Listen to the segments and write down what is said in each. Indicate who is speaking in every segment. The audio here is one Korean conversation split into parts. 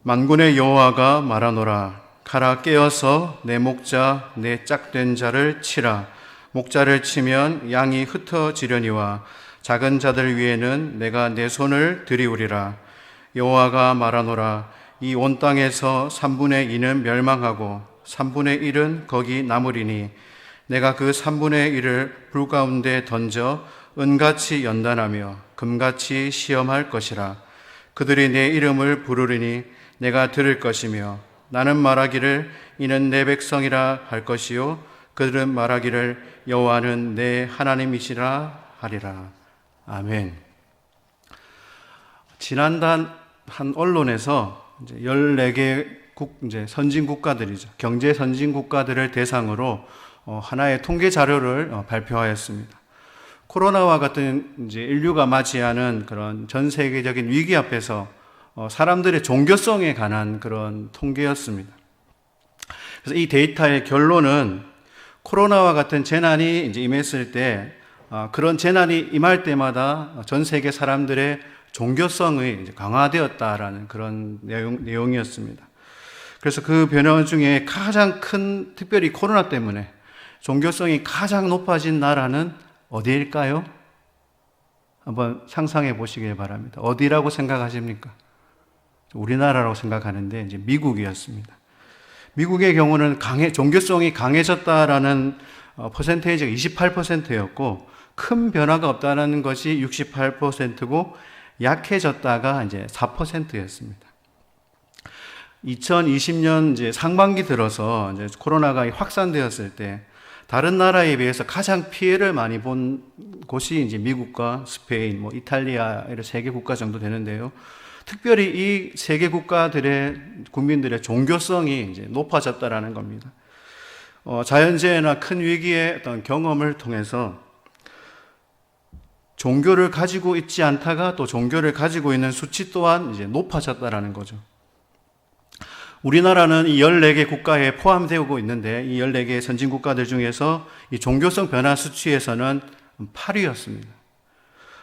Speaker 1: 만군의 여호와가 말하노라. 가라, 깨어서 내 목자 내 짝된 자를 치라. 목자를 치면 양이 흩어지려니와 작은 자들 위에는 내가 내 손을 들이우리라. 여호와가 말하노라. 이 온 땅에서 3분의 2는 멸망하고 3분의 1은 거기 남으리니 내가 그 3분의 1을 불 가운데 던져 은같이 연단하며 금같이 시험할 것이라. 그들이 내 이름을 부르리니 내가 들을 것이며 나는 말하기를 이는 내 백성이라 할 것이요 그들은 말하기를 여호와는 내 하나님이시라 하리라. 아멘. 지난달 한 언론에서 이제 14개 선진 국가들이죠. 경제 선진 국가들을 대상으로 하나의 통계 자료를 발표하였습니다. 코로나와 같은 이제 인류가 맞이하는 그런 전 세계적인 위기 앞에서 사람들의 종교성에 관한 그런 통계였습니다. 그래서 이 데이터의 결론은 코로나와 같은 재난이 이제 임했을 때 그런 재난이 임할 때마다 전 세계 사람들의 종교성이 이제 강화되었다라는 그런 내용이었습니다. 그래서 그 변화 중에 가장 큰, 특별히 코로나 때문에 종교성이 가장 높아진 나라는 어디일까요? 한번 상상해 보시길 바랍니다. 어디라고 생각하십니까? 우리나라라고 생각하는데 이제 미국이었습니다. 미국의 경우는 종교성이 강해졌다라는 퍼센테이지가 28%였고 큰 변화가 없다는 것이 68%고 약해졌다가 이제 4%였습니다. 2020년 이제 상반기 들어서 이제 코로나가 확산되었을 때 다른 나라에 비해서 가장 피해를 많이 본 곳이 이제 미국과 스페인, 이탈리아 이런 3개 국가 정도 되는데요. 특별히 이 3개 국가들의 국민들의 종교성이 이제 높아졌다라는 겁니다. 자연재해나 큰 위기의 어떤 경험을 통해서 종교를 가지고 있지 않다가 또 종교를 가지고 있는 수치 또한 이제 높아졌다라는 거죠. 우리나라는 이 14개 국가에 포함되고 있는데 이 14개 선진 국가들 중에서 이 종교성 변화 수치에서는 8위였습니다.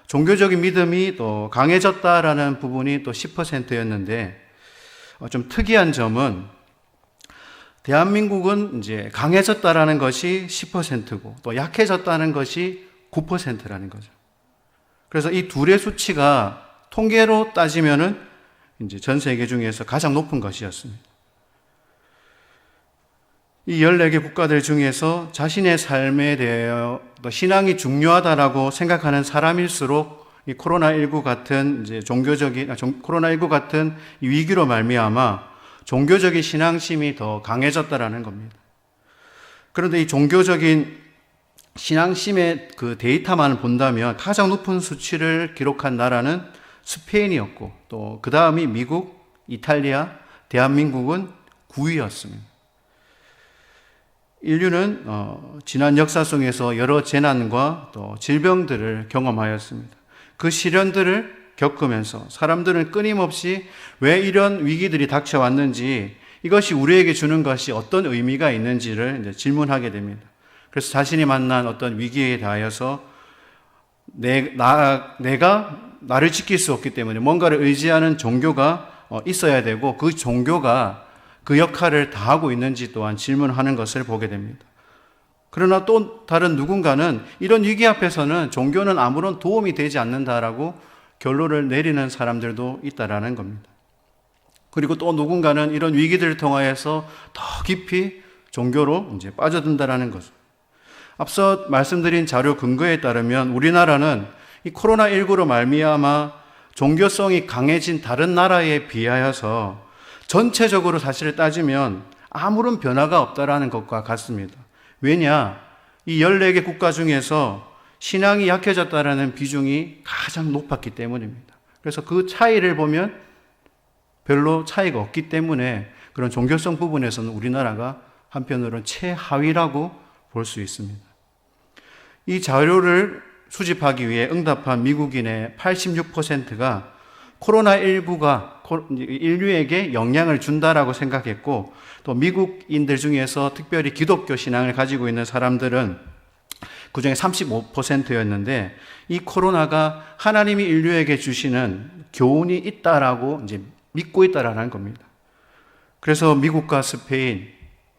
Speaker 1: 종교적인 믿음이 또 강해졌다라는 부분이 또 10%였는데 좀 특이한 점은 대한민국은 이제 강해졌다라는 것이 10%고 또 약해졌다는 것이 9%라는 거죠. 그래서 이 둘의 수치가 통계로 따지면은 이제 전 세계 중에서 가장 높은 것이었습니다. 이 14개 국가들 중에서 자신의 삶에 대하여 신앙이 중요하다라고 생각하는 사람일수록 이 코로나19 같은 이제 코로나19 같은 이 위기로 말미암아 종교적인 신앙심이 더 강해졌다라는 겁니다. 그런데 이 종교적인 신앙심의 그 데이터만 본다면 가장 높은 수치를 기록한 나라는 스페인이었고 또 그 다음이 미국, 이탈리아, 대한민국은 9위였습니다. 인류는 지난 역사 속에서 여러 재난과 또 질병들을 경험하였습니다. 그 시련들을 겪으면서 사람들은 끊임없이 왜 이런 위기들이 닥쳐왔는지 이것이 우리에게 주는 것이 어떤 의미가 있는지를 이제 질문하게 됩니다. 그래서 자신이 만난 어떤 위기에 대하여서 내가 나를 지킬 수 없기 때문에 뭔가를 의지하는 종교가 있어야 되고 그 종교가 그 역할을 다하고 있는지 또한 질문하는 것을 보게 됩니다. 그러나 또 다른 누군가는 이런 위기 앞에서는 종교는 아무런 도움이 되지 않는다라고 결론을 내리는 사람들도 있다라는 겁니다. 그리고 또 누군가는 이런 위기들을 통하여서 더 깊이 종교로 이제 빠져든다라는 거죠. 앞서 말씀드린 자료 근거에 따르면 우리나라는 이 코로나19로 말미암아 종교성이 강해진 다른 나라에 비하여서 전체적으로 사실을 따지면 아무런 변화가 없다라는 것과 같습니다. 왜냐? 이 14개 국가 중에서 신앙이 약해졌다라는 비중이 가장 높았기 때문입니다. 그래서 그 차이를 보면 별로 차이가 없기 때문에 그런 종교성 부분에서는 우리나라가 한편으로는 최하위라고 볼 수 있습니다. 이 자료를 수집하기 위해 응답한 미국인의 86%가 코로나19가 인류에게 영향을 준다라고 생각했고 또 미국인들 중에서 특별히 기독교 신앙을 가지고 있는 사람들은 그중에 35%였는데 이 코로나가 하나님이 인류에게 주시는 교훈이 있다라고 이제 믿고 있다라는 겁니다. 그래서 미국과 스페인,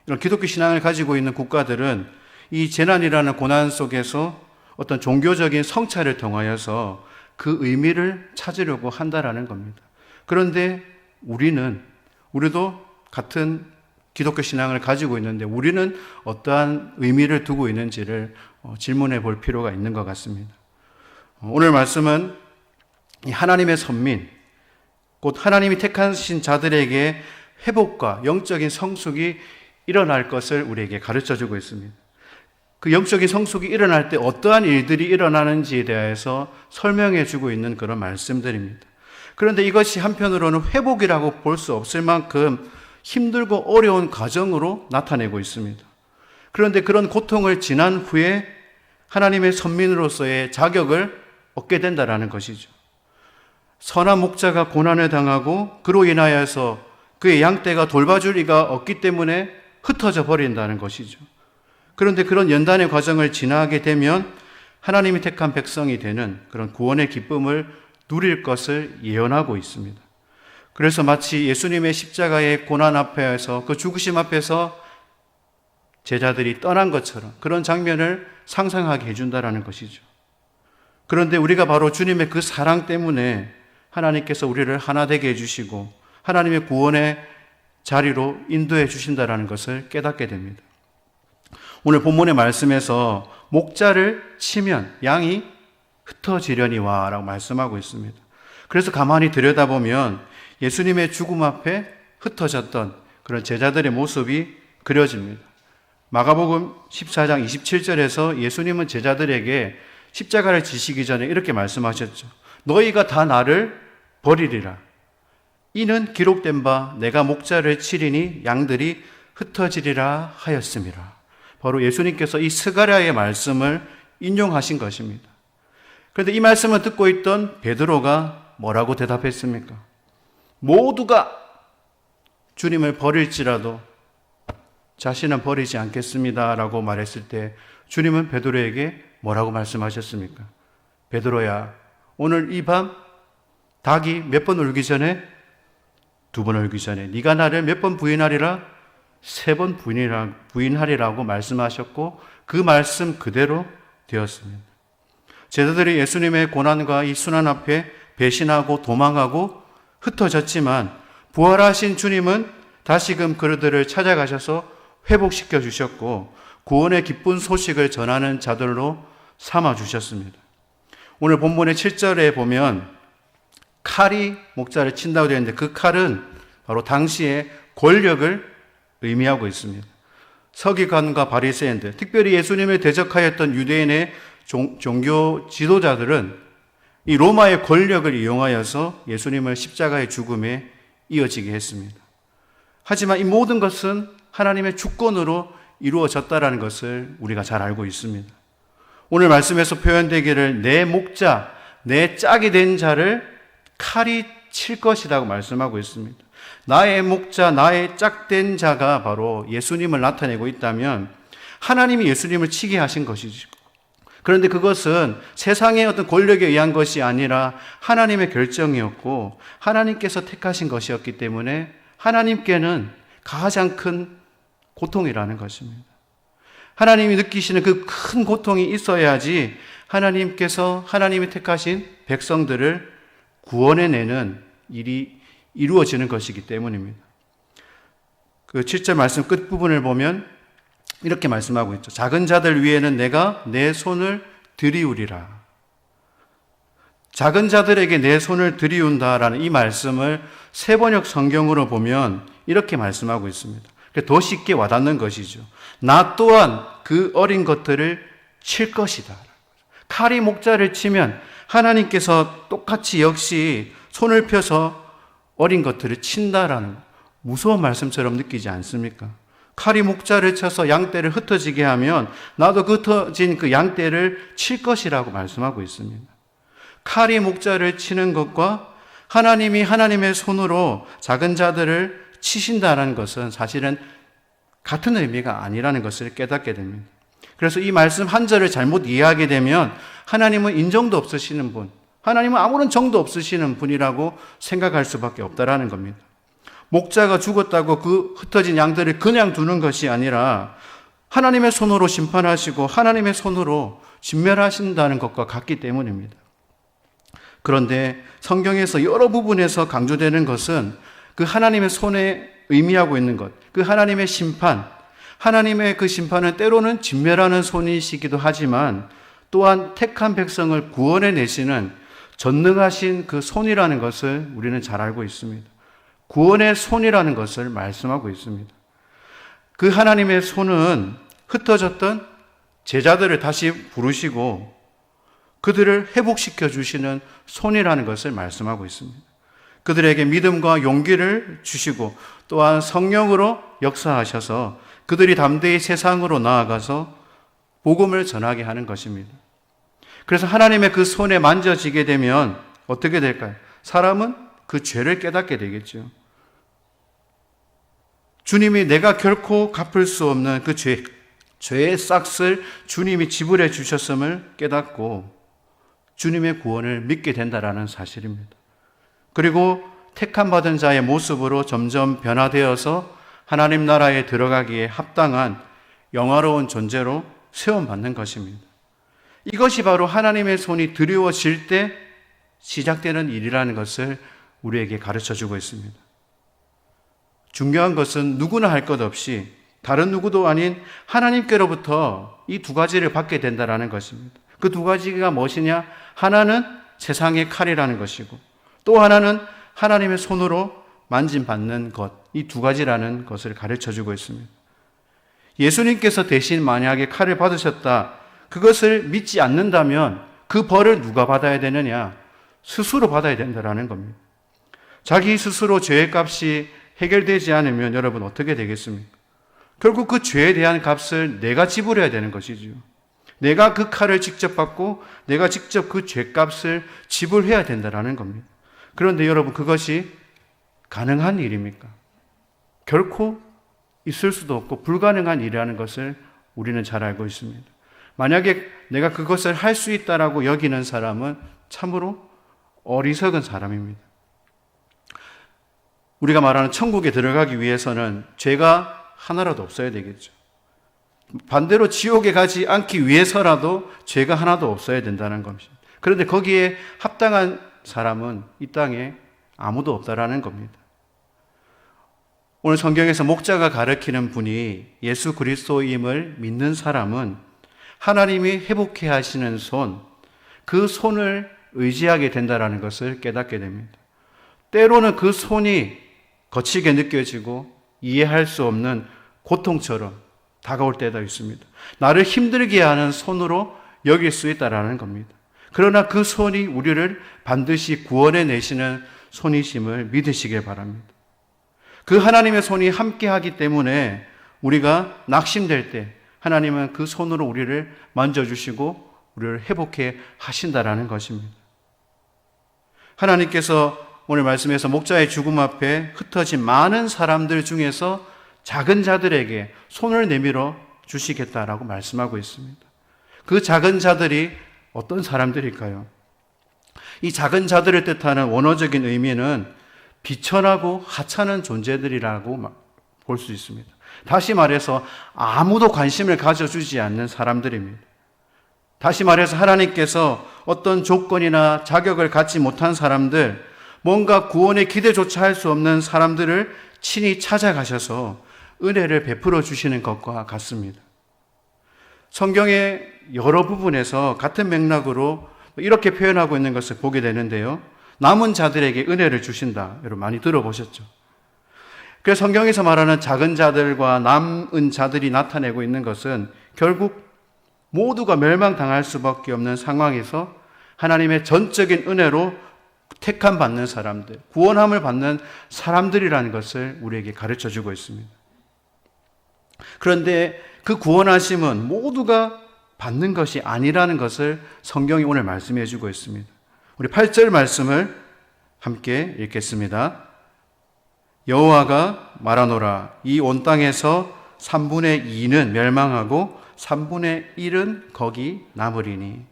Speaker 1: 이런 기독교 신앙을 가지고 있는 국가들은 이 재난이라는 고난 속에서 어떤 종교적인 성찰을 통하여서 그 의미를 찾으려고 한다라는 겁니다. 그런데 우리도 같은 기독교 신앙을 가지고 있는데 우리는 어떠한 의미를 두고 있는지를 질문해 볼 필요가 있는 것 같습니다. 오늘 말씀은 하나님의 선민, 곧 하나님이 택하신 자들에게 회복과 영적인 성숙이 일어날 것을 우리에게 가르쳐 주고 있습니다. 그 영적인 성숙이 일어날 때 어떠한 일들이 일어나는지에 대해서 설명해 주고 있는 그런 말씀들입니다. 그런데 이것이 한편으로는 회복이라고 볼 수 없을 만큼 힘들고 어려운 과정으로 나타내고 있습니다. 그런데 그런 고통을 지난 후에 하나님의 선민으로서의 자격을 얻게 된다는 것이죠. 선한 목자가 고난을 당하고 그로 인하여서 그의 양떼가 돌봐줄 이가 없기 때문에 흩어져 버린다는 것이죠. 그런데 그런 연단의 과정을 지나게 되면 하나님이 택한 백성이 되는 그런 구원의 기쁨을 누릴 것을 예언하고 있습니다. 그래서 마치 예수님의 십자가의 고난 앞에서 그 죽으심 앞에서 제자들이 떠난 것처럼 그런 장면을 상상하게 해준다는 것이죠. 그런데 우리가 바로 주님의 그 사랑 때문에 하나님께서 우리를 하나 되게 해주시고 하나님의 구원의 자리로 인도해 주신다는 것을 깨닫게 됩니다. 오늘 본문의 말씀에서 목자를 치면 양이 흩어지려니와 라고 말씀하고 있습니다. 그래서 가만히 들여다보면 예수님의 죽음 앞에 흩어졌던 그런 제자들의 모습이 그려집니다. 마가복음 14장 27절에서 예수님은 제자들에게 십자가를 지시기 전에 이렇게 말씀하셨죠. 너희가 다 나를 버리리라. 이는 기록된 바 내가 목자를 치리니 양들이 흩어지리라 하였음이라. 바로 예수님께서 이 스가랴의 말씀을 인용하신 것입니다. 그런데 이 말씀을 듣고 있던 베드로가 뭐라고 대답했습니까? 모두가 주님을 버릴지라도 자신은 버리지 않겠습니다 라고 말했을 때 주님은 베드로에게 뭐라고 말씀하셨습니까? 베드로야, 오늘 이 밤 닭이 몇 번 울기 전에? 2번 울기 전에 네가 나를 몇 번 부인하리라? 3번 부인하리라고 말씀하셨고 그 말씀 그대로 되었습니다. 제자들이 예수님의 고난과 이 순환 앞에 배신하고 도망하고 흩어졌지만 부활하신 주님은 다시금 그들을 찾아가셔서 회복시켜 주셨고 구원의 기쁜 소식을 전하는 자들로 삼아 주셨습니다. 오늘 본문의 7절에 보면 칼이 목자를 친다고 되어 있는데 그 칼은 바로 당시의 권력을 의미하고 있습니다. 서기관과 바리새인들, 특별히 예수님을 대적하였던 유대인의 종교 지도자들은 이 로마의 권력을 이용하여서 예수님을 십자가의 죽음에 이어지게 했습니다. 하지만 이 모든 것은 하나님의 주권으로 이루어졌다는 것을 우리가 잘 알고 있습니다. 오늘 말씀에서 표현되기를 내 목자, 내 짝이 된 자를 칼이 칠 것이라고 말씀하고 있습니다. 나의 목자, 나의 짝된 자가 바로 예수님을 나타내고 있다면 하나님이 예수님을 치게 하신 것이죠. 그런데 그것은 세상의 어떤 권력에 의한 것이 아니라 하나님의 결정이었고 하나님께서 택하신 것이었기 때문에 하나님께는 가장 큰 고통이라는 것입니다. 하나님이 느끼시는 그 큰 고통이 있어야지 하나님께서 하나님이 택하신 백성들을 구원해내는 일이 이루어지는 것이기 때문입니다. 그 7절 말씀 끝부분을 보면 이렇게 말씀하고 있죠. 작은 자들 위에는 내가 내 손을 들이우리라. 작은 자들에게 내 손을 들이운다라는 이 말씀을 세번역 성경으로 보면 이렇게 말씀하고 있습니다. 더 쉽게 와닿는 것이죠. 나 또한 그 어린 것들을 칠 것이다. 칼이 목자를 치면 하나님께서 똑같이 역시 손을 펴서 어린 것들을 친다라는 무서운 말씀처럼 느끼지 않습니까? 칼이 목자를 쳐서 양떼를 흩어지게 하면 나도 그 흩어진 그 양떼를 칠 것이라고 말씀하고 있습니다. 칼이 목자를 치는 것과 하나님이 하나님의 손으로 작은 자들을 치신다는 것은 사실은 같은 의미가 아니라는 것을 깨닫게 됩니다. 그래서 이 말씀 한 절을 잘못 이해하게 되면 하나님은 인정도 없으시는 분, 하나님은 아무런 정도 없으시는 분이라고 생각할 수밖에 없다라는 겁니다. 목자가 죽었다고 그 흩어진 양들을 그냥 두는 것이 아니라 하나님의 손으로 심판하시고 하나님의 손으로 진멸하신다는 것과 같기 때문입니다. 그런데 성경에서 여러 부분에서 강조되는 것은 그 하나님의 손에 의미하고 있는 것, 그 하나님의 심판, 하나님의 그 심판은 때로는 진멸하는 손이시기도 하지만 또한 택한 백성을 구원해 내시는 전능하신 그 손이라는 것을 우리는 잘 알고 있습니다. 구원의 손이라는 것을 말씀하고 있습니다. 그 하나님의 손은 흩어졌던 제자들을 다시 부르시고 그들을 회복시켜 주시는 손이라는 것을 말씀하고 있습니다. 그들에게 믿음과 용기를 주시고 또한 성령으로 역사하셔서 그들이 담대히 세상으로 나아가서 복음을 전하게 하는 것입니다. 그래서 하나님의 그 손에 만져지게 되면 어떻게 될까요? 사람은 그 죄를 깨닫게 되겠죠. 주님이 내가 결코 갚을 수 없는 그 죄의 싹을 주님이 지불해 주셨음을 깨닫고 주님의 구원을 믿게 된다라는 사실입니다. 그리고 택함 받은 자의 모습으로 점점 변화되어서 하나님 나라에 들어가기에 합당한 영화로운 존재로 세움받는 것입니다. 이것이 바로 하나님의 손이 드리워질 때 시작되는 일이라는 것을 우리에게 가르쳐 주고 있습니다. 중요한 것은 누구나 할 것 없이 다른 누구도 아닌 하나님께로부터 이 두 가지를 받게 된다는 것입니다. 그 두 가지가 무엇이냐? 하나는 세상의 칼이라는 것이고 또 하나는 하나님의 손으로 만짐받는 것, 이 두 가지라는 것을 가르쳐 주고 있습니다. 예수님께서 대신 만약에 칼을 받으셨다, 그것을 믿지 않는다면 그 벌을 누가 받아야 되느냐? 스스로 받아야 된다는 겁니다. 자기 스스로 죄의 값이 해결되지 않으면 여러분 어떻게 되겠습니까? 결국 그 죄에 대한 값을 내가 지불해야 되는 것이죠. 내가 그 칼을 직접 받고 내가 직접 그 죄값을 지불해야 된다는 겁니다. 그런데 여러분 그것이 가능한 일입니까? 결코 있을 수도 없고 불가능한 일이라는 것을 우리는 잘 알고 있습니다. 만약에 내가 그것을 할 수 있다라고 여기는 사람은 참으로 어리석은 사람입니다. 우리가 말하는 천국에 들어가기 위해서는 죄가 하나라도 없어야 되겠죠. 반대로 지옥에 가지 않기 위해서라도 죄가 하나도 없어야 된다는 겁니다. 그런데 거기에 합당한 사람은 이 땅에 아무도 없다라는 겁니다. 오늘 성경에서 목자가 가르치는 분이 예수 그리스도임을 믿는 사람은 하나님이 회복해 하시는 손, 그 손을 의지하게 된다는 것을 깨닫게 됩니다. 때로는 그 손이 거치게 느껴지고 이해할 수 없는 고통처럼 다가올 때도 있습니다. 나를 힘들게 하는 손으로 여길 수 있다는 겁니다. 그러나 그 손이 우리를 반드시 구원해 내시는 손이심을 믿으시길 바랍니다. 그 하나님의 손이 함께하기 때문에 우리가 낙심될 때 하나님은 그 손으로 우리를 만져주시고 우리를 회복해 하신다라는 것입니다. 하나님께서 오늘 말씀에서 목자의 죽음 앞에 흩어진 많은 사람들 중에서 작은 자들에게 손을 내밀어 주시겠다라고 말씀하고 있습니다. 그 작은 자들이 어떤 사람들일까요? 이 작은 자들을 뜻하는 원어적인 의미는 비천하고 하찮은 존재들이라고 볼 수 있습니다. 다시 말해서 아무도 관심을 가져주지 않는 사람들입니다. 다시 말해서 하나님께서 어떤 조건이나 자격을 갖지 못한 사람들, 뭔가 구원의 기대조차 할 수 없는 사람들을 친히 찾아가셔서 은혜를 베풀어 주시는 것과 같습니다. 성경의 여러 부분에서 같은 맥락으로 이렇게 표현하고 있는 것을 보게 되는데요. 남은 자들에게 은혜를 주신다. 여러분 많이 들어보셨죠? 그래서 성경에서 말하는 작은 자들과 남은 자들이 나타내고 있는 것은 결국 모두가 멸망당할 수밖에 없는 상황에서 하나님의 전적인 은혜로 택함 받는 사람들, 구원함을 받는 사람들이라는 것을 우리에게 가르쳐 주고 있습니다. 그런데 그 구원하심은 모두가 받는 것이 아니라는 것을 성경이 오늘 말씀해 주고 있습니다. 우리 8절 말씀을 함께 읽겠습니다. 여호와가 말하노라, 이 온 땅에서 3분의 2는 멸망하고 3분의 1은 거기 남으리니.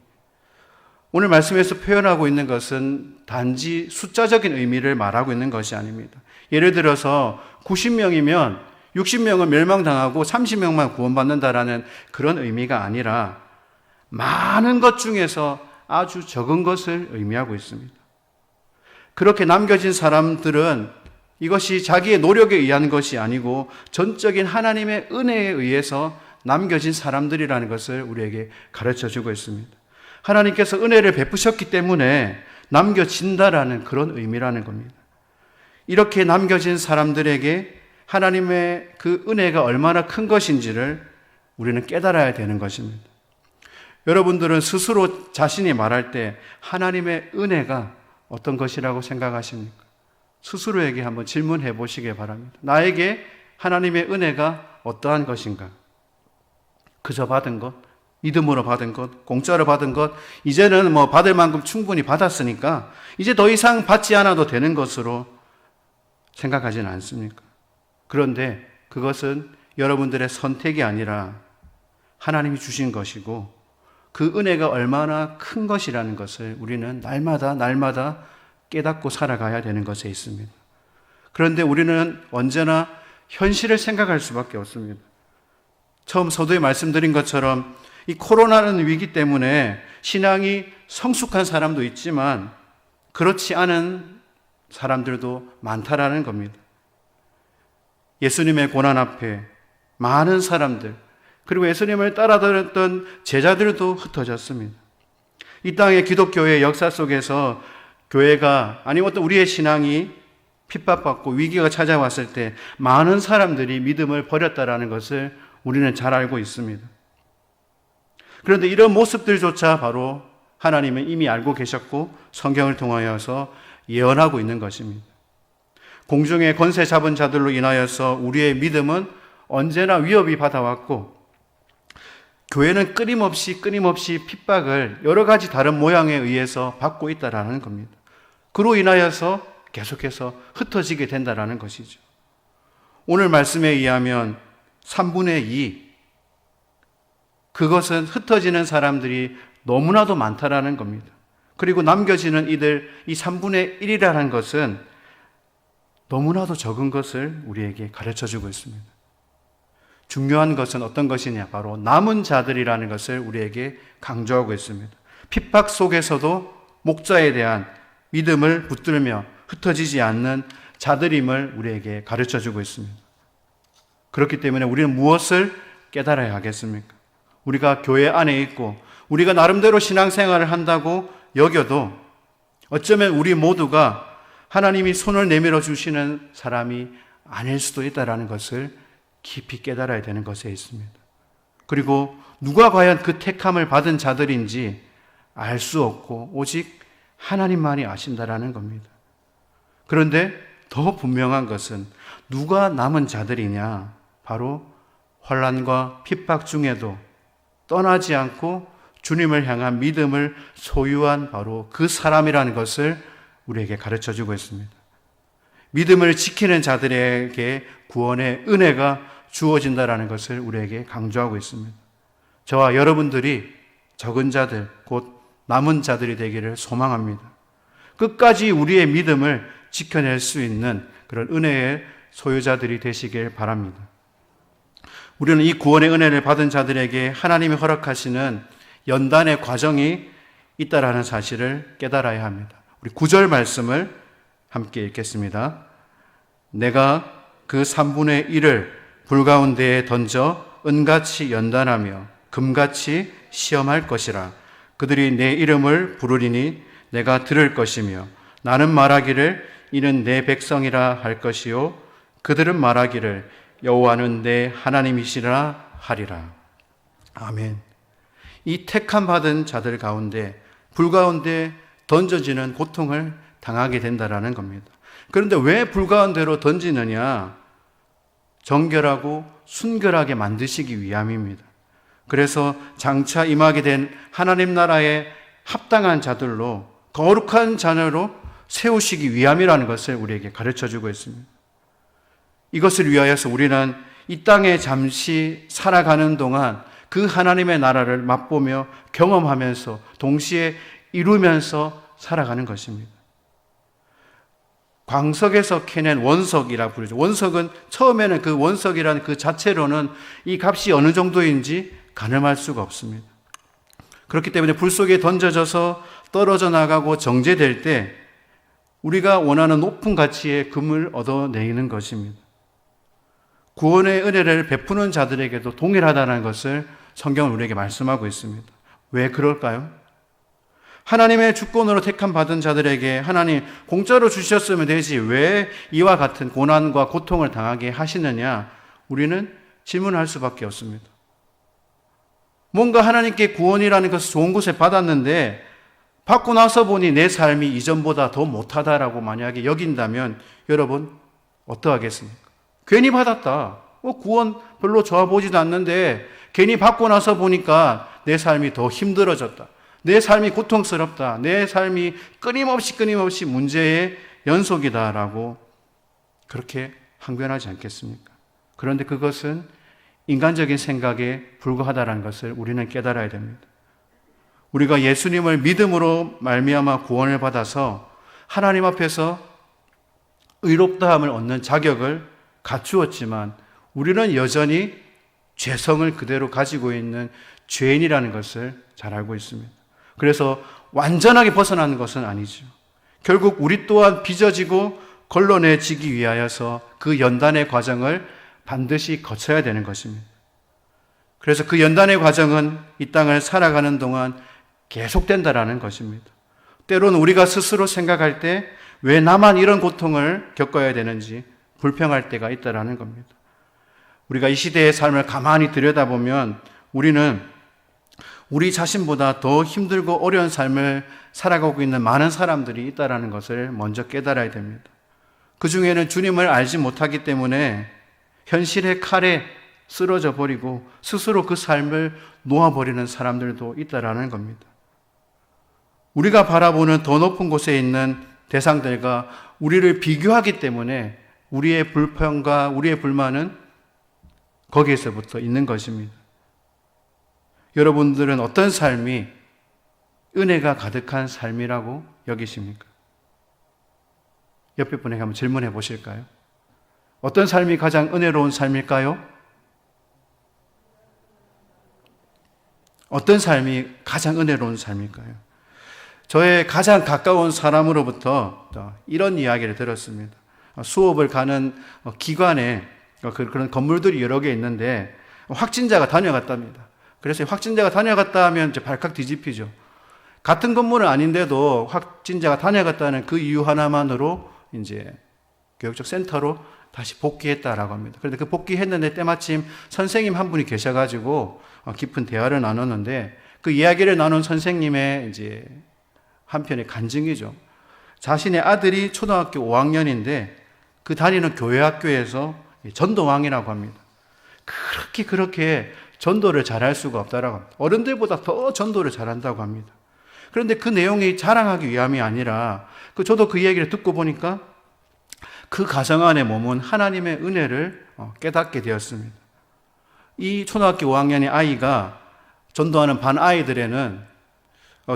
Speaker 1: 오늘 말씀에서 표현하고 있는 것은 단지 숫자적인 의미를 말하고 있는 것이 아닙니다. 예를 들어서 90명이면 60명은 멸망당하고 30명만 구원받는다라는 그런 의미가 아니라 많은 것 중에서 아주 적은 것을 의미하고 있습니다. 그렇게 남겨진 사람들은 이것이 자기의 노력에 의한 것이 아니고 전적인 하나님의 은혜에 의해서 남겨진 사람들이라는 것을 우리에게 가르쳐주고 있습니다. 하나님께서 은혜를 베푸셨기 때문에 남겨진다라는 그런 의미라는 겁니다. 이렇게 남겨진 사람들에게 하나님의 그 은혜가 얼마나 큰 것인지를 우리는 깨달아야 되는 것입니다. 여러분들은 스스로 자신이 말할 때 하나님의 은혜가 어떤 것이라고 생각하십니까? 스스로에게 한번 질문해 보시기 바랍니다. 나에게 하나님의 은혜가 어떠한 것인가? 그저 받은 것, 믿음으로 받은 것, 공짜로 받은 것, 이제는 받을 만큼 충분히 받았으니까 이제 더 이상 받지 않아도 되는 것으로 생각하지는 않습니까? 그런데 그것은 여러분들의 선택이 아니라 하나님이 주신 것이고 그 은혜가 얼마나 큰 것이라는 것을 우리는 날마다 깨닫고 살아가야 되는 것에 있습니다. 그런데 우리는 언제나 현실을 생각할 수밖에 없습니다. 처음 서두에 말씀드린 것처럼 이 코로나라는 위기 때문에 신앙이 성숙한 사람도 있지만 그렇지 않은 사람들도 많다라는 겁니다. 예수님의 고난 앞에 많은 사람들, 그리고 예수님을 따라다녔던 제자들도 흩어졌습니다. 이 땅의 기독교의 역사 속에서 교회가 아니면 어떤 우리의 신앙이 핍박받고 위기가 찾아왔을 때 많은 사람들이 믿음을 버렸다라는 것을 우리는 잘 알고 있습니다. 그런데 이런 모습들조차 바로 하나님은 이미 알고 계셨고 성경을 통하여서 예언하고 있는 것입니다. 공중의 권세 잡은 자들로 인하여서 우리의 믿음은 언제나 위협이 받아왔고 교회는 끊임없이 핍박을 여러 가지 다른 모양에 의해서 받고 있다라는 겁니다. 그로 인하여서 계속해서 흩어지게 된다라는 것이죠. 오늘 말씀에 의하면 3분의 2, 그것은 흩어지는 사람들이 너무나도 많다라는 겁니다. 그리고 남겨지는 이들, 이 3분의 1이라는 것은 너무나도 적은 것을 우리에게 가르쳐주고 있습니다. 중요한 것은 어떤 것이냐? 바로 남은 자들이라는 것을 우리에게 강조하고 있습니다. 핍박 속에서도 목자에 대한 믿음을 붙들며 흩어지지 않는 자들임을 우리에게 가르쳐주고 있습니다. 그렇기 때문에 우리는 무엇을 깨달아야 하겠습니까? 우리가 교회 안에 있고 우리가 나름대로 신앙생활을 한다고 여겨도 어쩌면 우리 모두가 하나님이 손을 내밀어 주시는 사람이 아닐 수도 있다는 것을 깊이 깨달아야 되는 것에 있습니다. 그리고 누가 과연 그 택함을 받은 자들인지 알 수 없고 오직 하나님만이 아신다라는 겁니다. 그런데 더 분명한 것은 누가 남은 자들이냐? 바로 환난과 핍박 중에도 떠나지 않고 주님을 향한 믿음을 소유한 바로 그 사람이라는 것을 우리에게 가르쳐주고 있습니다. 믿음을 지키는 자들에게 구원의 은혜가 주어진다라는 것을 우리에게 강조하고 있습니다. 저와 여러분들이 적은 자들, 곧 남은 자들이 되기를 소망합니다. 끝까지 우리의 믿음을 지켜낼 수 있는 그런 은혜의 소유자들이 되시길 바랍니다. 우리는 이 구원의 은혜를 받은 자들에게 하나님이 허락하시는 연단의 과정이 있다라는 사실을 깨달아야 합니다. 우리 9절 말씀을 함께 읽겠습니다. 내가 그 3분의 1을 불 가운데에 던져 은같이 연단하며 금같이 시험할 것이라. 그들이 내 이름을 부르리니 내가 들을 것이며 나는 말하기를 이는 내 백성이라 할 것이요 그들은 말하기를 여호와는 내 하나님이시라 하리라. 아멘. 이 택함 받은 자들 가운데 불 가운데 던져지는 고통을 당하게 된다라는 겁니다. 그런데 왜 불 가운데로 던지느냐? 정결하고 순결하게 만드시기 위함입니다. 그래서 장차 임하게 된 하나님 나라에 합당한 자들로 거룩한 자녀로 세우시기 위함이라는 것을 우리에게 가르쳐주고 있습니다. 이것을 위하여서 우리는 이 땅에 잠시 살아가는 동안 그 하나님의 나라를 맛보며 경험하면서 동시에 이루면서 살아가는 것입니다. 광석에서 캐낸 원석이라 부르죠. 원석은 처음에는 그 원석이라는 그 자체로는 이 값이 어느 정도인지 가늠할 수가 없습니다. 그렇기 때문에 불 속에 던져져서 떨어져 나가고 정제될 때 우리가 원하는 높은 가치의 금을 얻어내는 것입니다. 구원의 은혜를 베푸는 자들에게도 동일하다는 것을 성경은 우리에게 말씀하고 있습니다. 왜 그럴까요? 하나님의 주권으로 택함 받은 자들에게 하나님 공짜로 주셨으면 되지 왜 이와 같은 고난과 고통을 당하게 하시느냐? 우리는 질문할 수밖에 없습니다. 뭔가 하나님께 구원이라는 것을 좋은 곳에 받았는데 받고 나서 보니 내 삶이 이전보다 더 못하다라고 만약에 여긴다면 여러분 어떠하겠습니까? 괜히 받았다. 구원 별로 좋아 보지도 않는데 괜히 받고 나서 보니까 내 삶이 더 힘들어졌다. 내 삶이 고통스럽다. 내 삶이 끊임없이 문제의 연속이다라고 그렇게 항변하지 않겠습니까? 그런데 그것은 인간적인 생각에 불과하다는 것을 우리는 깨달아야 됩니다. 우리가 예수님을 믿음으로 말미암아 구원을 받아서 하나님 앞에서 의롭다함을 얻는 자격을 갖추었지만 우리는 여전히 죄성을 그대로 가지고 있는 죄인이라는 것을 잘 알고 있습니다. 그래서 완전하게 벗어나는 것은 아니죠. 결국 우리 또한 빚어지고 걸러내지기 위하여서 그 연단의 과정을 반드시 거쳐야 되는 것입니다. 그래서 그 연단의 과정은 이 땅을 살아가는 동안 계속된다라는 것입니다. 때로는 우리가 스스로 생각할 때 왜 나만 이런 고통을 겪어야 되는지 불평할 때가 있다라는 겁니다. 우리가 이 시대의 삶을 가만히 들여다보면 우리는 우리 자신보다 더 힘들고 어려운 삶을 살아가고 있는 많은 사람들이 있다라는 것을 먼저 깨달아야 됩니다. 그 중에는 주님을 알지 못하기 때문에 현실의 칼에 쓰러져 버리고 스스로 그 삶을 놓아버리는 사람들도 있다라는 겁니다. 우리가 바라보는 더 높은 곳에 있는 대상들과 우리를 비교하기 때문에 우리의 불평과 우리의 불만은 거기에서부터 있는 것입니다. 여러분들은 어떤 삶이 은혜가 가득한 삶이라고 여기십니까? 옆에 분에게 한번 질문해 보실까요? 어떤 삶이 가장 은혜로운 삶일까요? 어떤 삶이 가장 은혜로운 삶일까요? 저의 가장 가까운 사람으로부터 이런 이야기를 들었습니다. 수업을 가는 기관에 그런 건물들이 여러 개 있는데 확진자가 다녀갔답니다. 그래서 확진자가 다녀갔다 하면 이제 발칵 뒤집히죠. 같은 건물은 아닌데도 확진자가 다녀갔다는 그 이유 하나만으로 이제 교육적 센터로 다시 복귀했다라고 합니다. 그런데 그 복귀했는데 때마침 선생님 한 분이 계셔가지고 깊은 대화를 나눴는데 그 이야기를 나눈 선생님의 이제 한편의 간증이죠. 자신의 아들이 초등학교 5학년인데 그 다니는 교회 학교에서 전도왕이라고 합니다. 그렇게 전도를 잘할 수가 없다라고 합니다. 어른들보다 더 전도를 잘한다고 합니다. 그런데 그 내용이 자랑하기 위함이 아니라 저도 그 얘기를 듣고 보니까 그 가정 안에 머문 하나님의 은혜를 깨닫게 되었습니다. 이 초등학교 5학년의 아이가 전도하는 반 아이들에는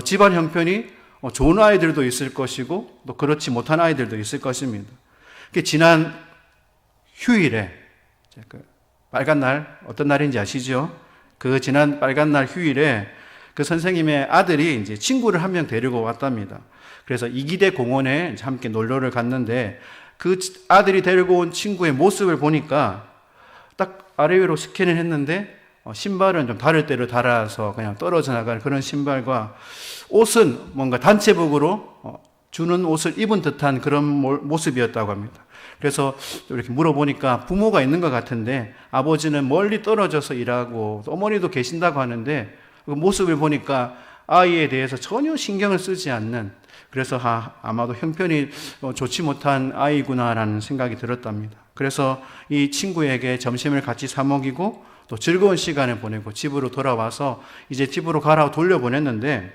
Speaker 1: 집안 형편이 좋은 아이들도 있을 것이고 또 그렇지 못한 아이들도 있을 것입니다. 지난 휴일에 빨간 날 어떤 날인지 아시죠? 그 지난 빨간 날 휴일에 그 선생님의 아들이 이제 친구를 한 명 데리고 왔답니다. 그래서 이기대 공원에 함께 놀러를 갔는데 그 아들이 데리고 온 친구의 모습을 보니까 딱 아래 위로 스캔을 했는데 신발은 좀 다를 대로 달아서 그냥 떨어져 나가는 그런 신발과 옷은 뭔가 단체복으로 주는 옷을 입은 듯한 그런 모습이었다고 합니다. 그래서 이렇게 물어보니까 부모가 있는 것 같은데 아버지는 멀리 떨어져서 일하고 어머니도 계신다고 하는데 그 모습을 보니까 아이에 대해서 전혀 신경을 쓰지 않는 그래서 아마도 형편이 좋지 못한 아이구나라는 생각이 들었답니다. 그래서 이 친구에게 점심을 같이 사 먹이고 또 즐거운 시간을 보내고 집으로 돌아와서 이제 집으로 가라고 돌려보냈는데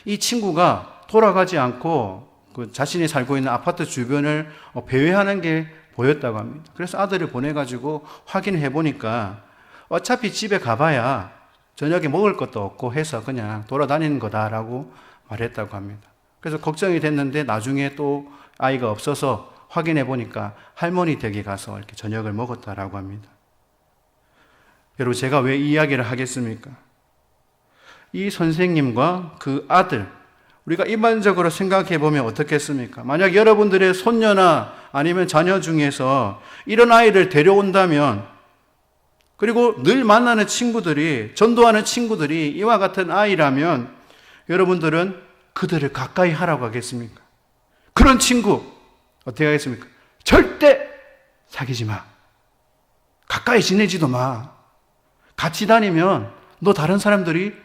Speaker 1: 이 친구가 돌아가지 않고 그 자신이 살고 있는 아파트 주변을 배회하는 게 보였다고 합니다. 그래서 아들을 보내가지고 확인해 보니까 어차피 집에 가봐야 저녁에 먹을 것도 없고 해서 그냥 돌아다니는 거다라고 말했다고 합니다. 그래서 걱정이 됐는데 나중에 또 아이가 없어서 확인해 보니까 할머니 댁에 가서 이렇게 저녁을 먹었다라고 합니다. 여러분, 제가 왜 이 이야기를 하겠습니까? 이 선생님과 그 아들, 우리가 일반적으로 생각해 보면 어떻겠습니까? 만약 여러분들의 손녀나 아니면 자녀 중에서 이런 아이를 데려온다면, 그리고 늘 만나는 친구들이, 전도하는 친구들이 이와 같은 아이라면 여러분들은 그들을 가까이 하라고 하겠습니까? 그런 친구 어떻게 하겠습니까? 절대 사귀지 마. 가까이 지내지도 마. 같이 다니면 너 다른 사람들이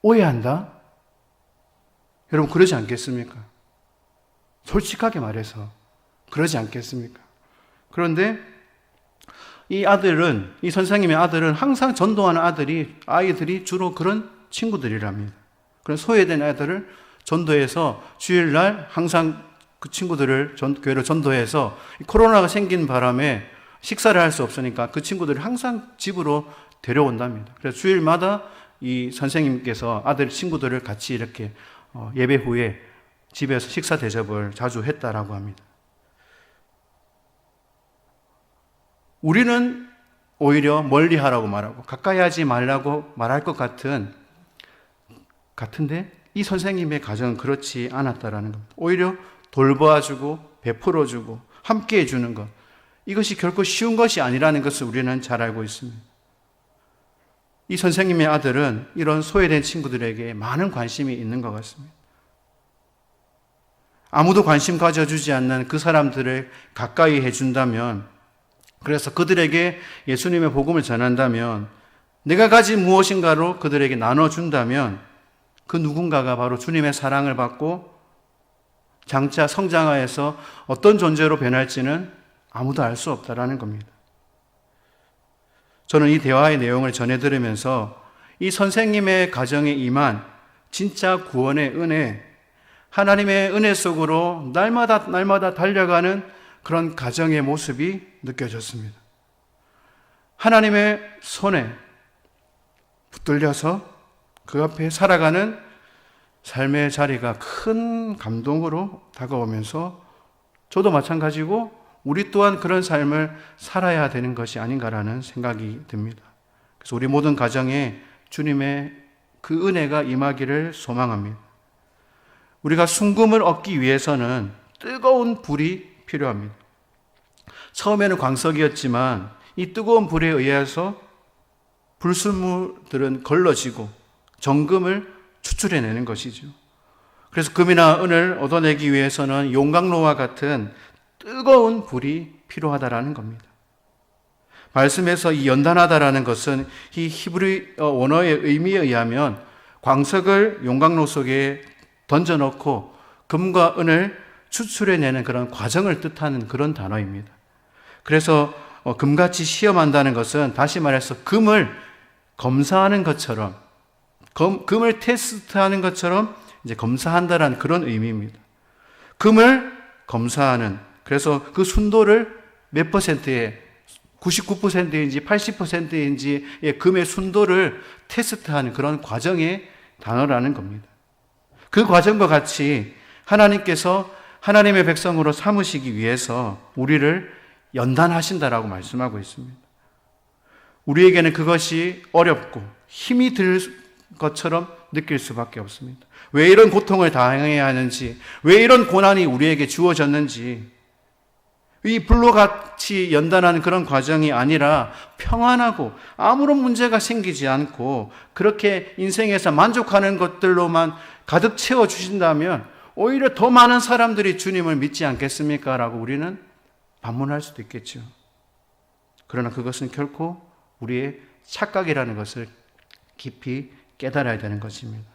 Speaker 1: 오해한다. 여러분, 그러지 않겠습니까? 솔직하게 말해서 그러지 않겠습니까? 그런데 이 아들은, 이 선생님의 아들은 항상 전도하는 아이들이 주로 그런 친구들이랍니다. 그런 소외된 아이들을 전도해서 주일날 항상 그 친구들을 교회로 전도해서 코로나가 생긴 바람에 식사를 할 수 없으니까 그 친구들을 항상 집으로 데려온답니다. 그래서 주일마다 이 선생님께서 아들 친구들을 같이 이렇게 예배 후에 집에서 식사 대접을 자주 했다라고 합니다. 우리는 오히려 멀리 하라고 말하고 가까이 하지 말라고 말할 것 같은데 이 선생님의 가정은 그렇지 않았다라는 겁니다. 오히려 돌봐주고 베풀어주고 함께 해주는 것, 이것이 결코 쉬운 것이 아니라는 것을 우리는 잘 알고 있습니다. 이 선생님의 아들은 이런 소외된 친구들에게 많은 관심이 있는 것 같습니다. 아무도 관심 가져주지 않는 그 사람들을 가까이 해준다면, 그래서 그들에게 예수님의 복음을 전한다면, 내가 가진 무엇인가로 그들에게 나눠준다면 그 누군가가 바로 주님의 사랑을 받고 장차 성장하여서 어떤 존재로 변할지는 아무도 알 수 없다라는 겁니다. 저는 이 대화의 내용을 전해 들으면서 이 선생님의 가정에 임한 진짜 구원의 은혜, 하나님의 은혜 속으로 날마다 달려가는 그런 가정의 모습이 느껴졌습니다. 하나님의 손에 붙들려서 그 앞에 살아가는 삶의 자리가 큰 감동으로 다가오면서 저도 마찬가지고 우리 또한 그런 삶을 살아야 되는 것이 아닌가라는 생각이 듭니다. 그래서 우리 모든 가정에 주님의 그 은혜가 임하기를 소망합니다. 우리가 순금을 얻기 위해서는 뜨거운 불이 필요합니다. 처음에는 광석이었지만 이 뜨거운 불에 의해서 불순물들은 걸러지고 정금을 추출해내는 것이죠. 그래서 금이나 은을 얻어내기 위해서는 용광로와 같은 뜨거운 불이 필요하다라는 겁니다. 말씀에서 이 연단하다라는 것은 이 히브리 원어의 의미에 의하면 광석을 용광로 속에 던져놓고 금과 은을 추출해내는 그런 과정을 뜻하는 그런 단어입니다. 그래서 금같이 시험한다는 것은 다시 말해서 금을 검사하는 것처럼, 금을 테스트하는 것처럼 이제 검사한다라는 그런 의미입니다. 금을 검사하는, 그래서 그 순도를 몇 퍼센트에 99%인지 80%인지의 금의 순도를 테스트하는 그런 과정의 단어라는 겁니다. 그 과정과 같이 하나님께서 하나님의 백성으로 삼으시기 위해서 우리를 연단하신다라고 말씀하고 있습니다. 우리에게는 그것이 어렵고 힘이 들 것처럼 느낄 수밖에 없습니다. 왜 이런 고통을 당해야 하는지, 왜 이런 고난이 우리에게 주어졌는지, 이 불로같이 연단하는 그런 과정이 아니라 평안하고 아무런 문제가 생기지 않고 그렇게 인생에서 만족하는 것들로만 가득 채워주신다면 오히려 더 많은 사람들이 주님을 믿지 않겠습니까? 라고 우리는 반문할 수도 있겠죠. 그러나 그것은 결코 우리의 착각이라는 것을 깊이 깨달아야 되는 것입니다.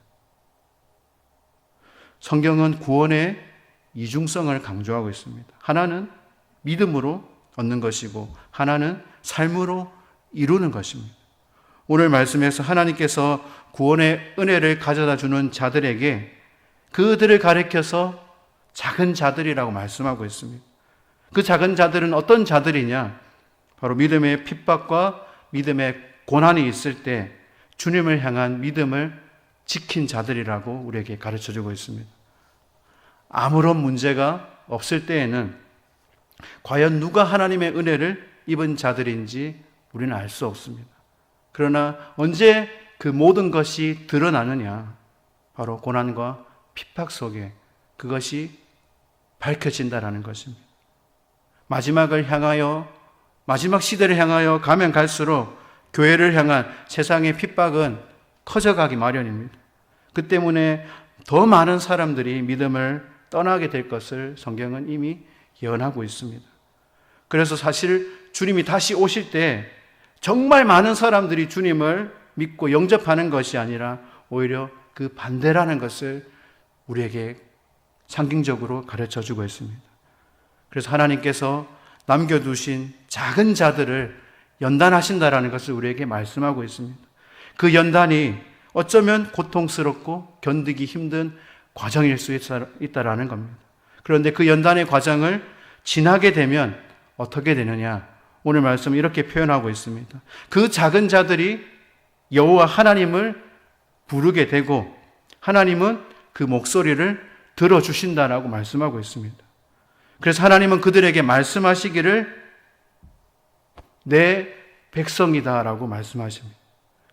Speaker 1: 성경은 구원의 이중성을 강조하고 있습니다. 하나는 믿음으로 얻는 것이고 하나는 삶으로 이루는 것입니다. 오늘 말씀에서 하나님께서 구원의 은혜를 가져다 주는 자들에게 그들을 가리켜서 작은 자들이라고 말씀하고 있습니다. 그 작은 자들은 어떤 자들이냐? 바로 믿음의 핍박과 믿음의 고난이 있을 때 주님을 향한 믿음을 지킨 자들이라고 우리에게 가르쳐 주고 있습니다. 아무런 문제가 없을 때에는 과연 누가 하나님의 은혜를 입은 자들인지 우리는 알 수 없습니다. 그러나 언제 그 모든 것이 드러나느냐? 바로 고난과 핍박 속에 그것이 밝혀진다라는 것입니다. 마지막을 향하여, 마지막 시대를 향하여 가면 갈수록 교회를 향한 세상의 핍박은 커져가기 마련입니다. 그 때문에 더 많은 사람들이 믿음을 떠나게 될 것을 성경은 이미 예언하고 있습니다. 그래서 사실 주님이 다시 오실 때 정말 많은 사람들이 주님을 믿고 영접하는 것이 아니라 오히려 그 반대라는 것을 우리에게 상징적으로 가르쳐 주고 있습니다. 그래서 하나님께서 남겨두신 작은 자들을 연단하신다라는 것을 우리에게 말씀하고 있습니다. 그 연단이 어쩌면 고통스럽고 견디기 힘든 과정일 수 있다라는 겁니다. 그런데 그 연단의 과정을 지나게 되면 어떻게 되느냐? 오늘 말씀은 이렇게 표현하고 있습니다. 그 작은 자들이 여호와 하나님을 부르게 되고 하나님은 그 목소리를 들어주신다라고 말씀하고 있습니다. 그래서 하나님은 그들에게 말씀하시기를 내 백성이다라고 말씀하십니다.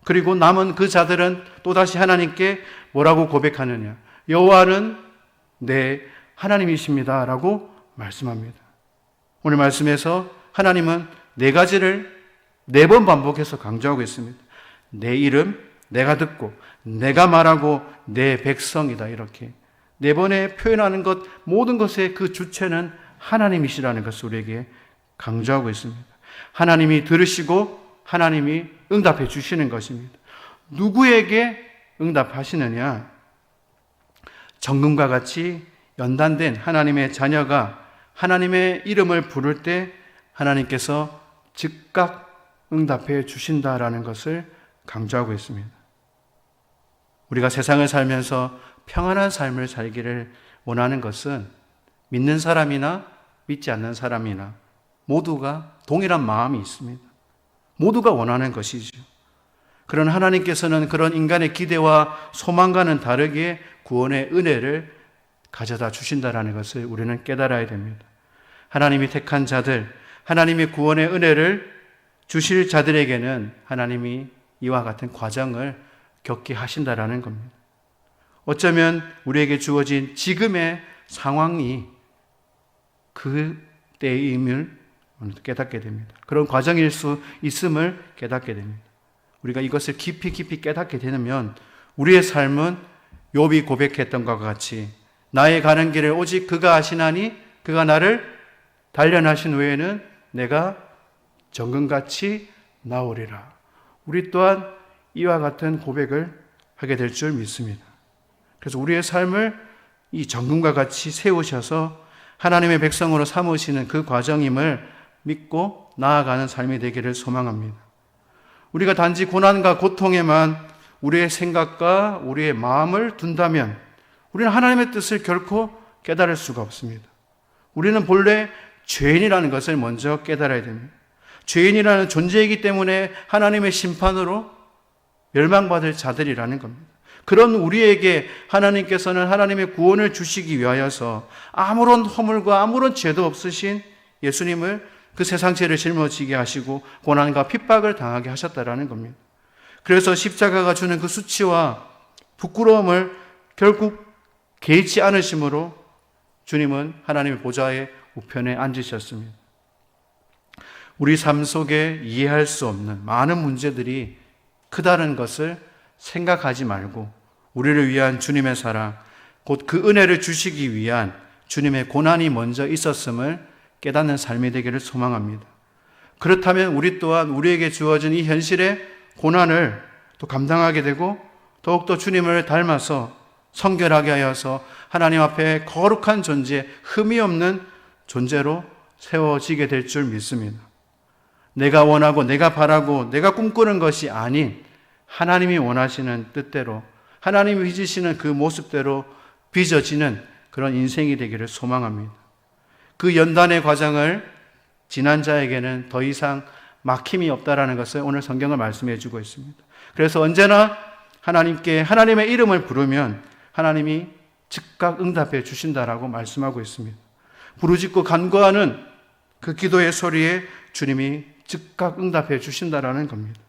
Speaker 1: 그리고 남은 그 자들은 또다시 하나님께 뭐라고 고백하느냐? 여호와는 내 하나님이십니다라고 말씀합니다. 오늘 말씀에서 하나님은 네 가지를 4번 반복해서 강조하고 있습니다. 내 이름, 내가 듣고, 내가 말하고, 내 백성이다. 이렇게 4번에 표현하는 것, 모든 것의 그 주체는 하나님이시라는 것을 우리에게 강조하고 있습니다. 하나님이 들으시고 하나님이 응답해 주시는 것입니다. 누구에게 응답하시느냐? 정금과 같이 연단된 하나님의 자녀가 하나님의 이름을 부를 때 하나님께서 즉각 응답해 주신다라는 것을 강조하고 있습니다. 우리가 세상을 살면서 평안한 삶을 살기를 원하는 것은 믿는 사람이나 믿지 않는 사람이나 모두가 동일한 마음이 있습니다. 모두가 원하는 것이죠. 그런 하나님께서는 그런 인간의 기대와 소망과는 다르게 구원의 은혜를 가져다 주신다라는 것을 우리는 깨달아야 됩니다. 하나님이 택한 자들, 하나님의 구원의 은혜를 주실 자들에게는 하나님이 이와 같은 과정을 겪게 하신다라는 겁니다. 어쩌면 우리에게 주어진 지금의 상황이 그 때임을 깨닫게 됩니다. 그런 과정일 수 있음을 깨닫게 됩니다. 우리가 이것을 깊이 깨닫게 되면 우리의 삶은 욥이 고백했던 것과 같이 나의 가는 길을 오직 그가 아시나니 그가 나를 단련하신 후에는 내가 정금같이 나오리라. 우리 또한 이와 같은 고백을 하게 될 줄 믿습니다. 그래서 우리의 삶을 이 정금과 같이 세우셔서 하나님의 백성으로 삼으시는 그 과정임을 믿고 나아가는 삶이 되기를 소망합니다. 우리가 단지 고난과 고통에만 우리의 생각과 우리의 마음을 둔다면 우리는 하나님의 뜻을 결코 깨달을 수가 없습니다. 우리는 본래 죄인이라는 것을 먼저 깨달아야 됩니다. 죄인이라는 존재이기 때문에 하나님의 심판으로 멸망받을 자들이라는 겁니다. 그런 우리에게 하나님께서는 하나님의 구원을 주시기 위하여서 아무런 허물과 아무런 죄도 없으신 예수님을 그 세상 죄를 짊어지게 하시고 고난과 핍박을 당하게 하셨다라는 겁니다. 그래서 십자가가 주는 그 수치와 부끄러움을 결국 개의치 않으심으로 주님은 하나님의 보좌의 우편에 앉으셨습니다. 우리 삶 속에 이해할 수 없는 많은 문제들이 크다는 것을 생각하지 말고 우리를 위한 주님의 사랑, 곧 그 은혜를 주시기 위한 주님의 고난이 먼저 있었음을 깨닫는 삶이 되기를 소망합니다. 그렇다면 우리 또한 우리에게 주어진 이 현실의 고난을 또 감당하게 되고 더욱더 주님을 닮아서 성결하게 하여서 하나님 앞에 거룩한 존재, 흠이 없는 존재로 세워지게 될 줄 믿습니다. 내가 원하고 내가 바라고 내가 꿈꾸는 것이 아닌 하나님이 원하시는 뜻대로 하나님이 빚으시는 그 모습대로 빚어지는 그런 인생이 되기를 소망합니다. 그 연단의 과정을 지난 자에게는 더 이상 막힘이 없다라는 것을 오늘 성경을 말씀해 주고 있습니다. 그래서 언제나 하나님께 하나님의 이름을 부르면 하나님이 즉각 응답해 주신다라고 말씀하고 있습니다. 부르짖고 간구하는 그 기도의 소리에 주님이 즉각 응답해 주신다라는 겁니다.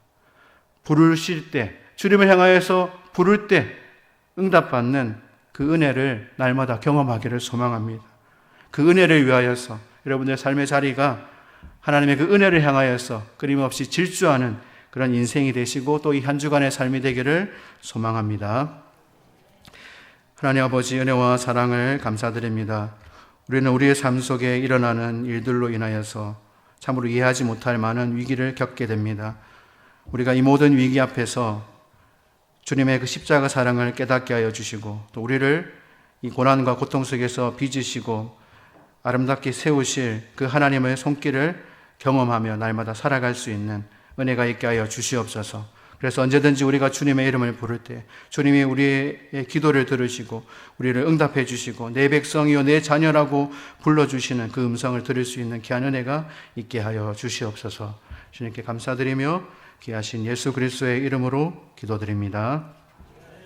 Speaker 1: 부르실 때, 주님을 향하여서 부를 때 응답받는 그 은혜를 날마다 경험하기를 소망합니다. 그 은혜를 위하여서 여러분들의 삶의 자리가 하나님의 그 은혜를 향하여서 끊임없이 질주하는 그런 인생이 되시고 또 이 한 주간의 삶이 되기를 소망합니다. 하나님 아버지 은혜와 사랑을 감사드립니다. 우리는 우리의 삶 속에 일어나는 일들로 인하여서 참으로 이해하지 못할 많은 위기를 겪게 됩니다. 우리가 이 모든 위기 앞에서 주님의 그 십자가 사랑을 깨닫게 하여 주시고 또 우리를 이 고난과 고통 속에서 빚으시고 아름답게 세우실 그 하나님의 손길을 경험하며 날마다 살아갈 수 있는 은혜가 있게 하여 주시옵소서. 그래서 언제든지 우리가 주님의 이름을 부를 때 주님이 우리의 기도를 들으시고 우리를 응답해 주시고 내 백성이요 내 자녀라고 불러주시는 그 음성을 들을 수 있는 귀한 은혜가 있게 하여 주시옵소서. 주님께 감사드리며 귀하신 예수 그리스도의 이름으로 기도드립니다.